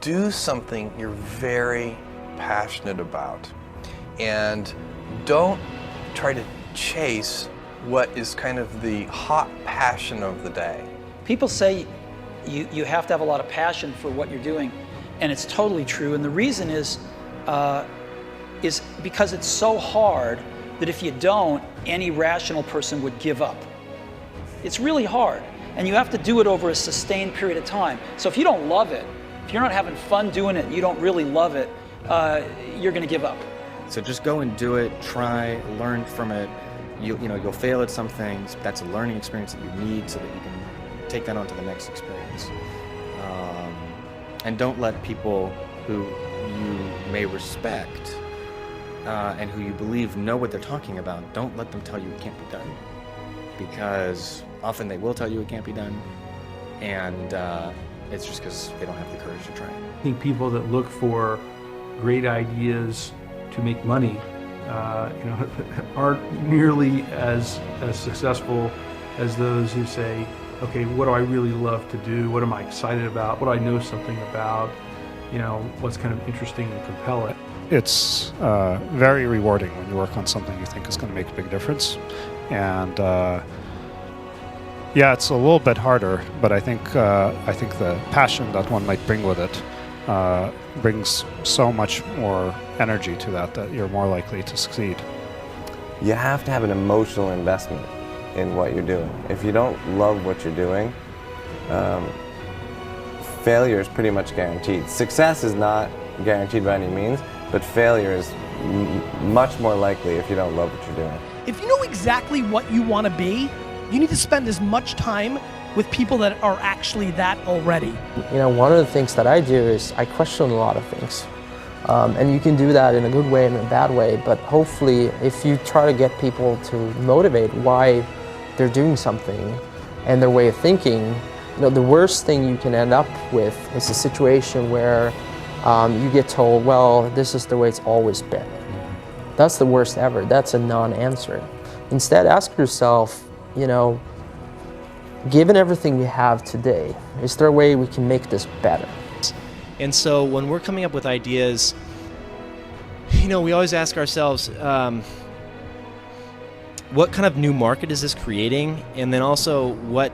do something you're very passionate about, and don't try to chase what is kind of the hot passion of the day. People say you have to have a lot of passion for what you're doing, and it's totally true. And the reason is because it's so hard that if you don't, any rational person would give up. It's really hard, and you have to do it over a sustained period of time. So if you don't love it, if you're not having fun doing it, you don't really love it, you're going to give up. So just go and do it, try, learn from it. You'll fail at some things. That's a learning experience that you need so that you can take that on to the next experience. And don't let people who you may respect and who you believe know what they're talking about, don't let them tell you it can't be done. Because often they will tell you it can't be done, and it's just because they don't have the courage to try. I think people that look for great ideas to make money aren't nearly as successful as those who say, okay, what do I really love to do? What am I excited about? What do I know something about? What's kind of interesting and compelling? It's very rewarding when you work on something you think is going to make a big difference. And yeah, it's a little bit harder, but I think the passion that one might bring with it brings so much more energy to that you're more likely to succeed. You have to have an emotional investment in what you're doing. If you don't love what you're doing, failure is pretty much guaranteed. Success is not guaranteed by any means, but failure is much more likely if you don't love what you're doing. If you know exactly what you want to be, you need to spend as much time with people that are actually that already. One of the things that I do is I question a lot of things. And you can do that in a good way and a bad way, but hopefully if you try to get people to motivate why they're doing something and their way of thinking, the worst thing you can end up with is a situation where you get told, well, this is the way it's always been. That's the worst ever. That's a non-answer. Instead, ask yourself, given everything we have today, is there a way we can make this better? And so when we're coming up with ideas, we always ask ourselves, what kind of new market is this creating? And then also what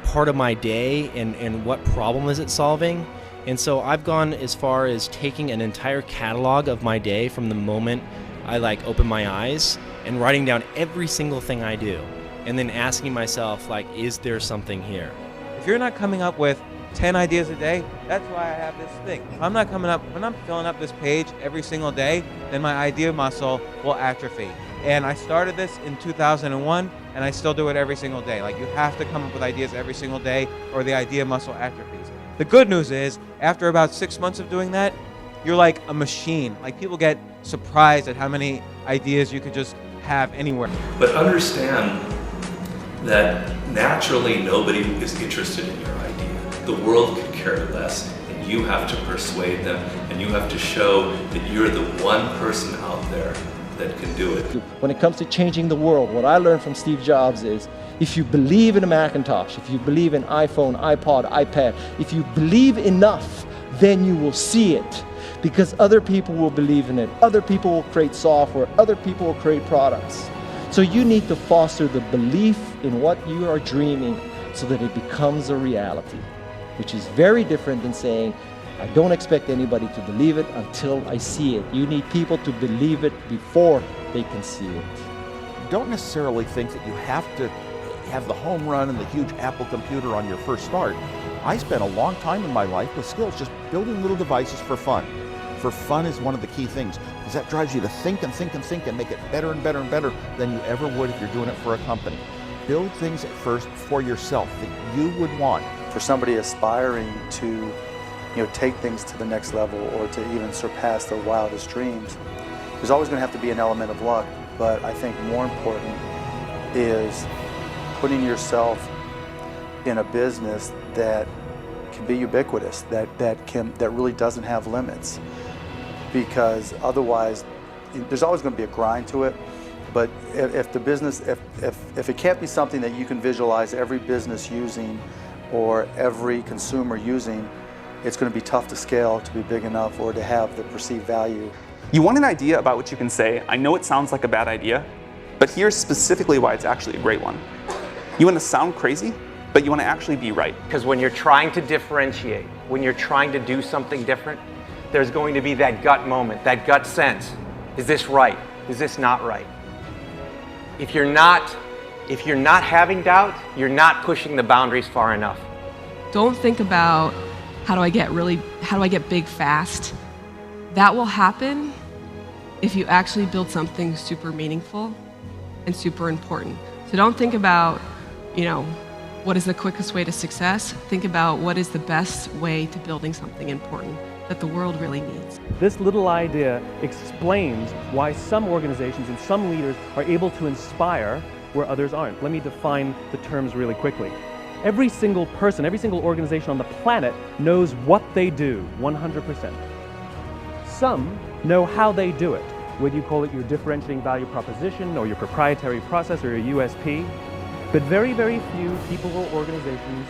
part of my day and what problem is it solving? And so I've gone as far as taking an entire catalog of my day from the moment I open my eyes and writing down every single thing I do. And then asking myself, is there something here? If you're not coming up with 10 ideas a day, that's why I have this thing. If I'm not when I'm filling up this page every single day, then my idea muscle will atrophy. And I started this in 2001, and I still do it every single day. You have to come up with ideas every single day, or the idea muscle atrophies. The good news is, after about 6 months of doing that, you're like a machine. People get surprised at how many ideas you could just have anywhere. But understand that naturally nobody is interested in your idea. The world could care less, and you have to persuade them, and you have to show that you're the one person out there that can do it. When it comes to changing the world, what I learned from Steve Jobs is, if you believe in a Macintosh, if you believe in iPhone, iPod, iPad, if you believe enough, then you will see it. Because other people will believe in it. Other people will create software. Other people will create products. So you need to foster the belief in what you are dreaming so that it becomes a reality, which is very different than saying, I don't expect anybody to believe it until I see it. You need people to believe it before they can see it. Don't necessarily think that you have to have the home run and the huge Apple computer on your first start. I spent a long time in my life with skills just building little devices for fun. For fun is one of the key things, because that drives you to think and think and think and make it better and better and better than you ever would if you're doing it for a company. Build things at first for yourself that you would want. For somebody aspiring to take things to the next level or to even surpass their wildest dreams, there's always going to have to be an element of luck, but I think more important is putting yourself in a business that can be ubiquitous, that really doesn't have limits. Because otherwise, there's always going to be a grind to it. But if the business, if it can't be something that you can visualize every business using or every consumer using, it's going to be tough to scale to be big enough or to have the perceived value. You want an idea about which you can say, I know it sounds like a bad idea, but here's specifically why it's actually a great one. You want to sound crazy, but you want to actually be right. Because when you're trying to differentiate, when you're trying to do something different, there's going to be that gut moment, that gut sense. Is this right? Is this not right? If you're not having doubt, you're not pushing the boundaries far enough. Don't think about how do I get big fast. That will happen if you actually build something super meaningful and super important. So don't think about, what is the quickest way to success? Think about what is the best way to building something important that the world really needs. This little idea explains why some organizations and some leaders are able to inspire where others aren't. Let me define the terms really quickly. Every single person, every single organization on the planet knows what they do, 100%. Some know how they do it, whether you call it your differentiating value proposition or your proprietary process or your USP. But very, very few people or organizations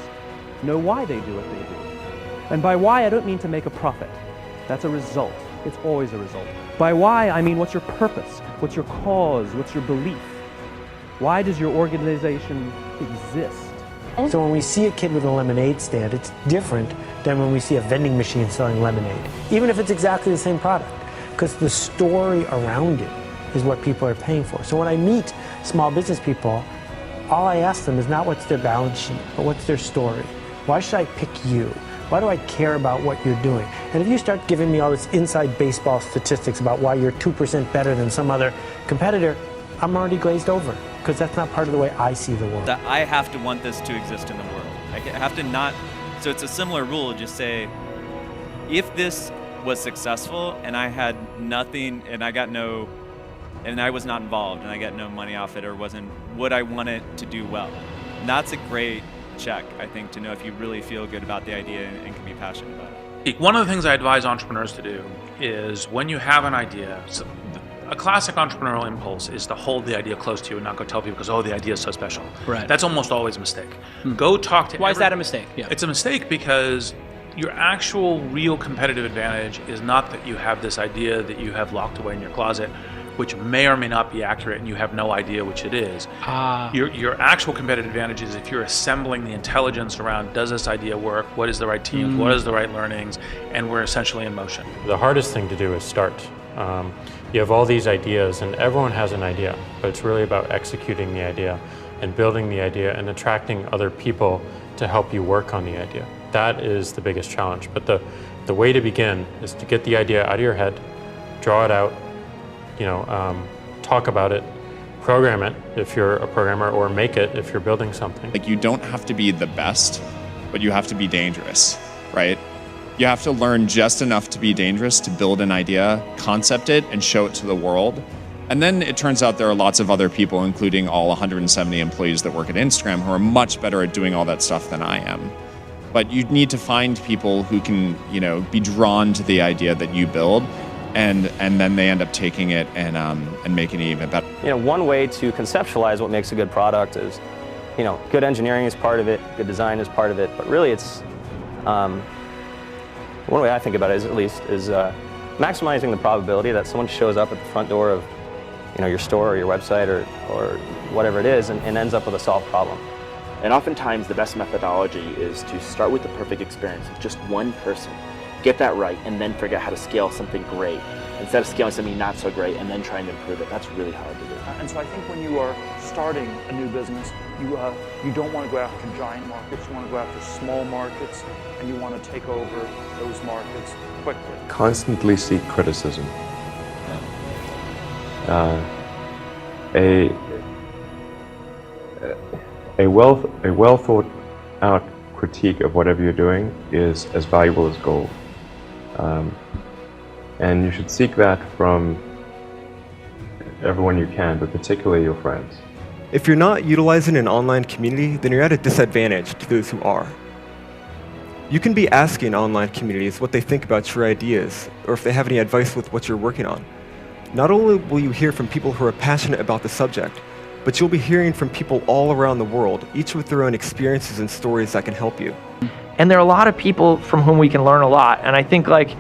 know why they do what they do. And by why, I don't mean to make a profit. That's a result. It's always a result. By why, I mean what's your purpose? What's your cause? What's your belief? Why does your organization exist? So when we see a kid with a lemonade stand, it's different than when we see a vending machine selling lemonade, even if it's exactly the same product, because the story around it is what people are paying for. So when I meet small business people, all I ask them is not what's their balance sheet, but what's their story. Why should I pick you? Why do I care about what you're doing? And if you start giving me all this inside baseball statistics about why you're 2% better than some other competitor, I'm already glazed over, because that's not part of the way I see the world. That I have to want this to exist in the world. I have to not, so it's a similar rule, just say, if this was successful and I had nothing and I was not involved and I got no money off it or would I want it to do well? And that's a great check, I think, to know if you really feel good about the idea and can be passionate about it. One of the things I advise entrepreneurs to do is when you have an idea, a classic entrepreneurial impulse is to hold the idea close to you and not go tell people because, oh, the idea is so special. Right. That's almost always a mistake. Go talk to Why is that a mistake? Yeah. It's a mistake because your actual real competitive advantage is not that you have this idea that you have locked away in your closet, which may or may not be accurate and you have no idea which it is. Your actual competitive advantage is if you're assembling the intelligence around, does this idea work? What is the right teams? What is the right learnings? And we're essentially in motion. The hardest thing to do is start. You have all these ideas and everyone has an idea, but it's really about executing the idea and building the idea and attracting other people to help you work on the idea. That is the biggest challenge. But the way to begin is to get the idea out of your head, draw it out, talk about it, program it if you're a programmer, or make it if you're building something. Like, you don't have to be the best, but you have to be dangerous, right? You have to learn just enough to be dangerous to build an idea, concept it, and show it to the world. And then it turns out there are lots of other people, including all 170 employees that work at Instagram, who are much better at doing all that stuff than I am. But you need to find people who can, be drawn to the idea that you build, and then they end up taking it and making it even better. One way to conceptualize what makes a good product is, good engineering is part of it, good design is part of it, but really it's, one way I think about it is maximizing the probability that someone shows up at the front door of, your store or your website or whatever it is and ends up with a solved problem. And oftentimes the best methodology is to start with the perfect experience with just one person, get that right, and then figure out how to scale something great instead of scaling something not so great and then trying to improve it. That's really hard to do. And so I think when you are starting a new business, you don't want to go after giant markets, you want to go after small markets, and you want to take over those markets quickly. Constantly seek criticism. A well thought out critique of whatever you're doing is as valuable as gold. And you should seek that from everyone you can, but particularly your friends. If you're not utilizing an online community, then you're at a disadvantage to those who are. You can be asking online communities what they think about your ideas, or if they have any advice with what you're working on. Not only will you hear from people who are passionate about the subject, but you'll be hearing from people all around the world, each with their own experiences and stories that can help you. And there are a lot of people from whom we can learn a lot. And I think like,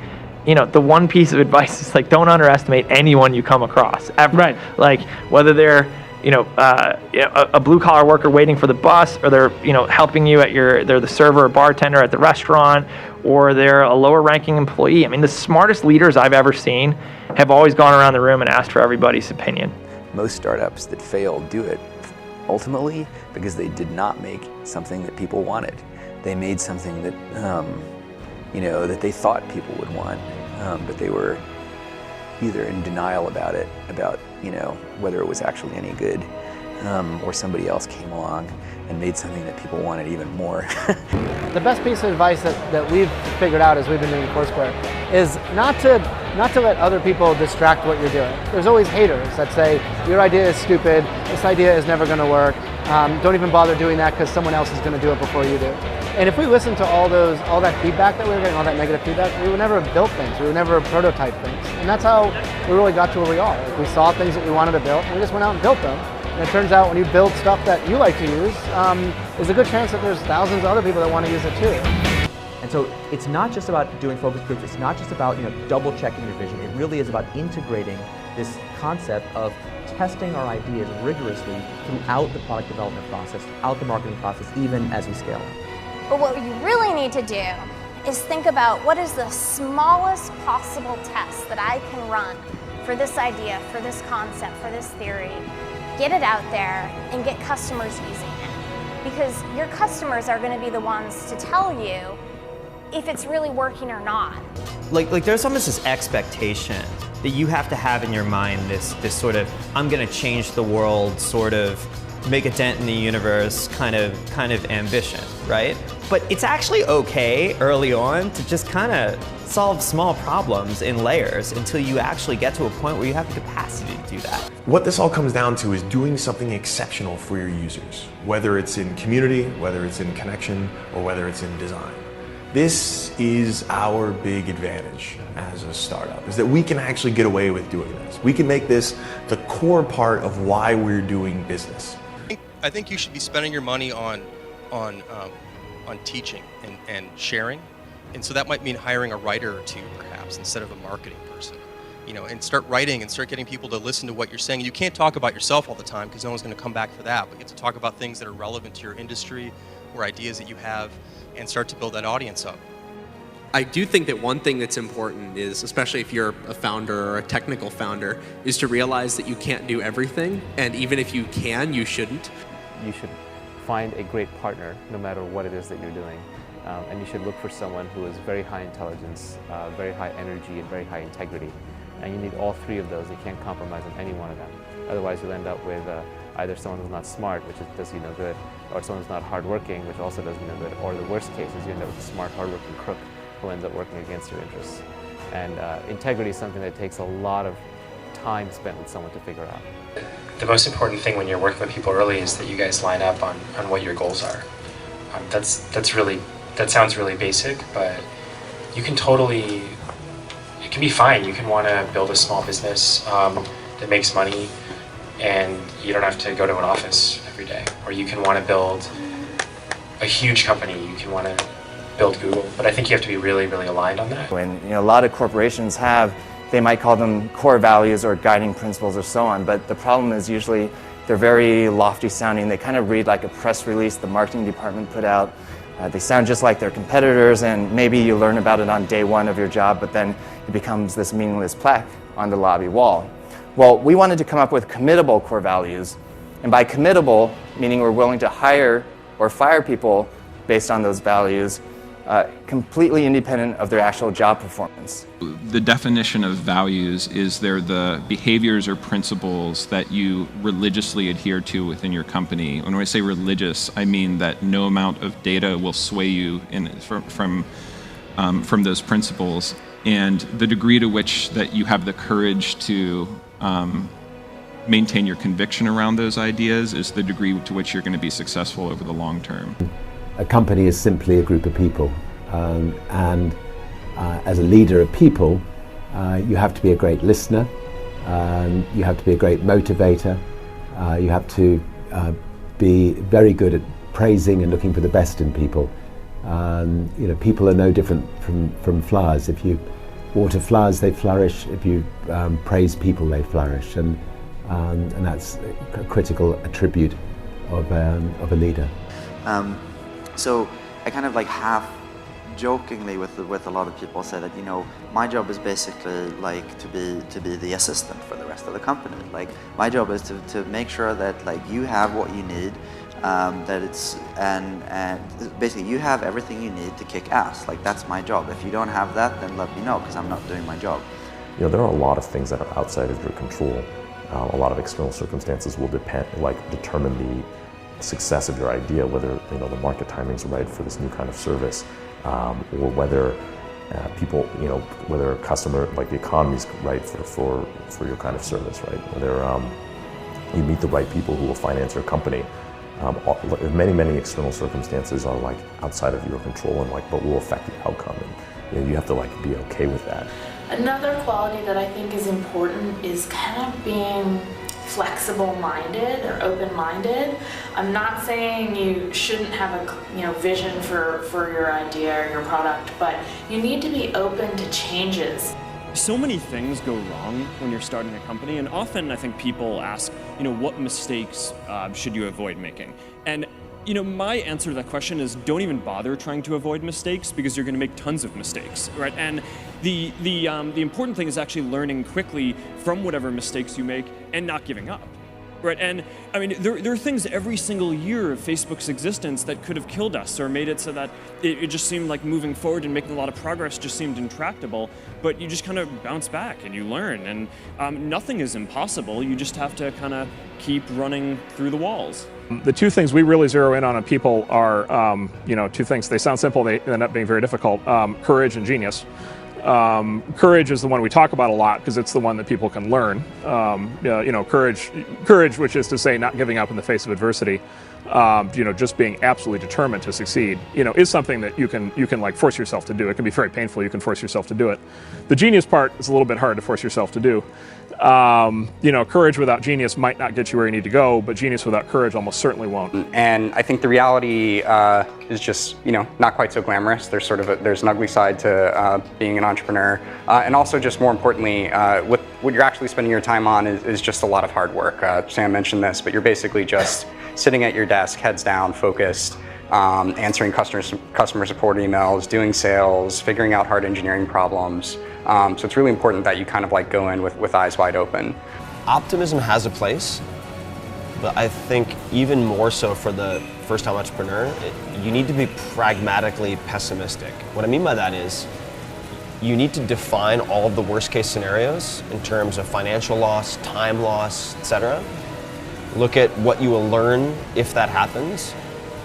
you know, the one piece of advice is like, don't underestimate anyone you come across ever. Right. Like whether they're, you know, a blue collar worker waiting for the bus, or they're, you know, helping you at they're the server or bartender at the restaurant, or they're a lower ranking employee. I mean, the smartest leaders I've ever seen have always gone around the room and asked for everybody's opinion. Most startups that fail do it ultimately because they did not make something that people wanted. They made something that, you know, that they thought people would want, but they were either in denial about it, about, you know, whether it was actually any good, or somebody else came along and made something that people wanted even more. The best piece of advice that we've figured out as we've been doing Foursquare is not to let other people distract what you're doing. There's always haters that say, your idea is stupid, this idea is never gonna work, don't even bother doing that because someone else is gonna do it before you do. And if we listen to all that feedback that we were getting, all that negative feedback, we would never have built things, we would never have prototyped things. And that's how we really got to where we are. Like, we saw things that we wanted to build, and we just went out and built them. And it turns out when you build stuff that you like to use, there's a good chance that there's thousands of other people that want to use it too. And so it's not just about doing focus groups, it's not just about, you know, double checking your vision, it really is about integrating this concept of testing our ideas rigorously throughout the product development process, throughout the marketing process, even as we scale. But what you really need to do is think about what is the smallest possible test that I can run for this idea, for this concept, for this theory. Get it out there and get customers using it. Because your customers are going to be the ones to tell you if it's really working or not. Like there's almost this expectation that you have to have in your mind this sort of, I'm going to change the world, sort of make a dent in the universe kind of ambition, right? But it's actually okay early on to just kind of solve small problems in layers until you actually get to a point where you have the capacity to do that. What this all comes down to is doing something exceptional for your users, whether it's in community, whether it's in connection, or whether it's in design. This is our big advantage as a startup, is that we can actually get away with doing this. We can make this the core part of why we're doing business. I think you should be spending your money on teaching and sharing, and so that might mean hiring a writer or two, perhaps, instead of a marketing person. You know, and start writing and start getting people to listen to what you're saying. You can't talk about yourself all the time because no one's going to come back for that. But you have to talk about things that are relevant to your industry or ideas that you have, and start to build that audience up. I do think that one thing that's important is, especially if you're a founder or a technical founder, is to realize that you can't do everything, and even if you can, you shouldn't. You should find a great partner no matter what it is that you're doing. And you should look for someone who is very high intelligence, very high energy, and very high integrity. And you need all three of those. You can't compromise on any one of them. Otherwise, you'll end up with either someone who's not smart, which does you no good, or someone who's not hardworking, which also does you no good, or the worst case is you end up with a smart, hardworking crook who ends up working against your interests. And integrity is something that takes a lot of time spent with someone to figure out. The most important thing when you're working with people early is that you guys line up on what your goals are. That sounds really basic, but you can totally, it can be fine. You can want to build a small business that makes money and you don't have to go to an office every day. Or you can want to build a huge company. You can want to build Google. But I think you have to be really, really aligned on that. When a lot of corporations have, they might call them core values or guiding principles or so on, but the problem is usually they're very lofty sounding. They kind of read like a press release the marketing department put out. They sound just like their competitors, and maybe you learn about it on day one of your job, but then it becomes this meaningless plaque on the lobby wall. Well, we wanted to come up with committable core values, and by committable, meaning we're willing to hire or fire people based on those values, completely independent of their actual job performance. The definition of values is they're the behaviors or principles that you religiously adhere to within your company. When I say religious, I mean that no amount of data will sway you from those principles, and the degree to which that you have the courage to maintain your conviction around those ideas is the degree to which you're going to be successful over the long term. A company is simply a group of people, and as a leader of people, you have to be a great listener, you have to be a great motivator, you have to be very good at praising and looking for the best in people, People are no different from flowers. If you water flowers, they flourish. If you praise people, they flourish, and that's a critical attribute of a leader. So I kind of like half jokingly with a lot of people say that, my job is basically like to be the assistant for the rest of the company. Like my job is to make sure that like you have what you need, that it's and basically you have everything you need to kick ass. Like that's my job. If you don't have that, then let me know, because I'm not doing my job. There are a lot of things that are outside of your control. A lot of external circumstances will determine the success of your idea, whether the market timing's right for this new kind of service, or whether whether a customer, like the economy's right for your kind of service, right? Whether you meet the right people who will finance your company. Many external circumstances are like outside of your control and but will affect the outcome, and you have to be okay with that. Another quality that I think is important is kind of being flexible-minded or open-minded. I'm not saying you shouldn't have a vision for your idea or your product, but you need to be open to changes. So many things go wrong when you're starting a company, and often I think people ask, what mistakes should you avoid making? And my answer to that question is don't even bother trying to avoid mistakes, because you're going to make tons of mistakes, right? And the important thing is actually learning quickly from whatever mistakes you make and not giving up, right? And I mean, there are things every single year of Facebook's existence that could have killed us or made it so that it just seemed like moving forward and making a lot of progress just seemed intractable. But you just kind of bounce back and you learn, and nothing is impossible. You just have to kind of keep running through the walls. The two things we really zero in on people are, two things. They sound simple, they end up being very difficult. Courage and genius. Courage is the one we talk about a lot because it's the one that people can learn. Courage, which is to say not giving up in the face of adversity. Just being absolutely determined to succeed, is something that you can like force yourself to do. It can be very painful. You can force yourself to do it. The genius part is a little bit hard to force yourself to do. Courage without genius might not get you where you need to go, but genius without courage almost certainly won't. And I think the reality is just, not quite so glamorous. There's there's an ugly side to being an entrepreneur. And also just more importantly, what you're actually spending your time on is just a lot of hard work. Sam mentioned this, but you're basically just sitting at your desk, heads down, focused, answering customer support emails, doing sales, figuring out hard engineering problems. So it's really important that you kind of go in with eyes wide open. Optimism has a place, but I think even more so for the first-time entrepreneur, you need to be pragmatically pessimistic. What I mean by that is you need to define all of the worst-case scenarios in terms of financial loss, time loss, etc. Look at what you will learn if that happens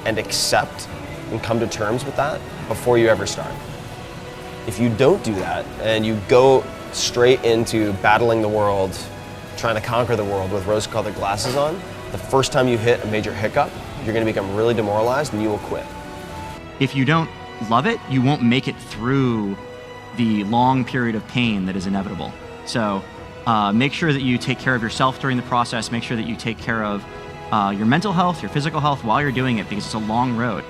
and accept and come to terms with that before you ever start. If you don't do that and you go straight into battling the world, trying to conquer the world with rose-colored glasses on, the first time you hit a major hiccup, you're going to become really demoralized and you will quit. If you don't love it, you won't make it through the long period of pain that is inevitable. So make sure that you take care of yourself during the process. Make sure that you take care of your mental health, your physical health while you're doing it, because it's a long road.